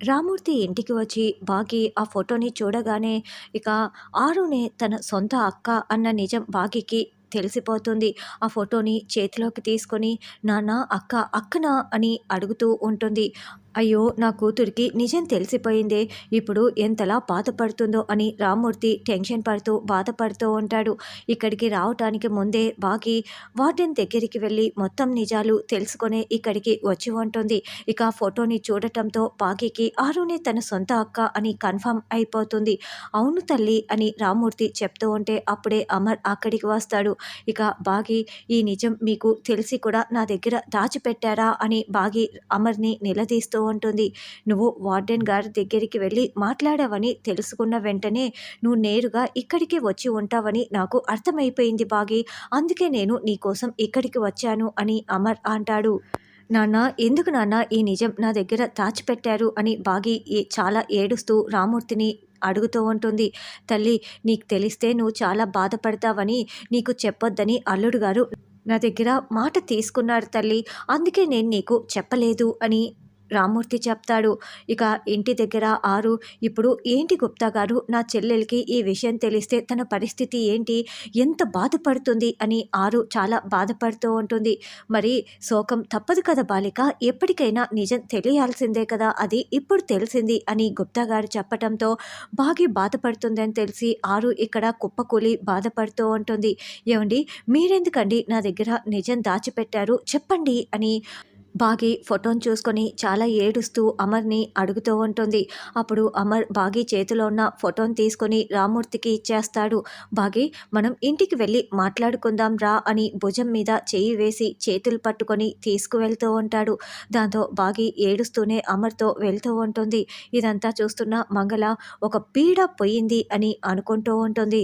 రామూర్తి ఇంటికి వచ్చి బాగి ఆ ఫోటోని చూడగానే ఇక ఆరునే తన సొంత అక్క అన్న నిజం బాగికి తెలిసిపోతుంది. ఆ ఫోటోని చేతిలోకి తీసుకొని నాన్న అక్క అక్కనా అని అడుగుతూ ఉంటుంది. అయ్యో నా కూతురికి నిజం తెలిసిపోయిందే, ఇప్పుడు ఎంతలా బాధపడుతుందో అని రామూర్తి టెన్షన్ పడుతూ బాధపడుతూ ఉంటాడు. ఇక్కడికి రావటానికి ముందే బాగి వార్డెన్ దగ్గరికి వెళ్ళి మొత్తం నిజాలు తెలుసుకొని ఇక్కడికి వచ్చి ఉంటుంది. ఇక ఆ ఫోటోని చూడటంతో బాగికి ఆరునే తన సొంత అక్క అని కన్ఫర్మ్ అయిపోతుంది. అవును తల్లి అని రామూర్తి చెప్తూ ఉంటే అప్పుడే అమర్ అక్కడికి వస్తాడు. ఇక బాగి ఈ నిజం మీకు తెలిసి కూడా నా దగ్గర దాచిపెట్టారా అని బాగి అమర్ని నిలదీస్తూ ఉంటుంది. నువ్వు వార్డెన్ గారి దగ్గరికి వెళ్ళి మాట్లాడావని తెలుసుకున్న వెంటనే నువ్వు నేరుగా ఇక్కడికి వచ్చి ఉంటావని నాకు అర్థమైపోయింది బాగి, అందుకే నేను నీకోసం ఇక్కడికి వచ్చాను అని అమర్ అంటాడు. నాన్న ఎందుకు నాన్న ఈ నిజం నా దగ్గర దాచిపెట్టారు అని బాగి చాలా ఏడుస్తూ రామూర్తిని అడుగుతూ ఉంటుంది. తల్లి నీకు తెలిస్తే నువ్వు చాలా బాధపడతావని నీకు చెప్పొద్దని అల్లుడు గారు నా దగ్గర మాట తీసుకున్నారు తల్లి, అందుకే నేను నీకు చెప్పలేదు అని రామూర్తి చెప్తాడు. ఇక ఇంటి దగ్గర ఆరు ఇప్పుడు ఏంటి గుప్తా గారు, నా చెల్లెలకి ఈ విషయం తెలిస్తే తన పరిస్థితి ఏంటి, ఎంత బాధపడుతుంది అని ఆరు చాలా బాధపడుతూ ఉంటుంది. మరి శోకం తప్పదు కదా బాలిక, ఎప్పటికైనా నిజం తెలియాల్సిందే కదా, అది ఇప్పుడు తెలిసింది అని గుప్తా గారు చెప్పటంతో బాగా బాధపడుతుందని తెలిసి ఆరు ఇక్కడ కుప్పకూలి బాధపడుతూ ఉంటుంది. ఏమండి మీరెందుకండి నా దగ్గర నిజం దాచిపెట్టారు చెప్పండి అని బాగి ఫోటోని చూసుకొని చాలా ఏడుస్తూ అమర్ని అడుగుతూ ఉంటుంది. అప్పుడు అమర్ బాగి చేతిలో ఉన్న ఫోటోని తీసుకొని రామూర్తికి ఇచ్చేస్తాడు. బాగి మనం ఇంటికి వెళ్ళి మాట్లాడుకుందాం రా అని భుజం మీద చెయ్యి వేసి చేతులు పట్టుకొని తీసుకువెళ్తూ ఉంటాడు. దాంతో బాగి ఏడుస్తూనే అమర్తో వెళ్తూ ఉంటుంది. ఇదంతా చూస్తున్న మంగళ ఒక పీడ పోయింది అని అనుకుంటూ ఉంటుంది.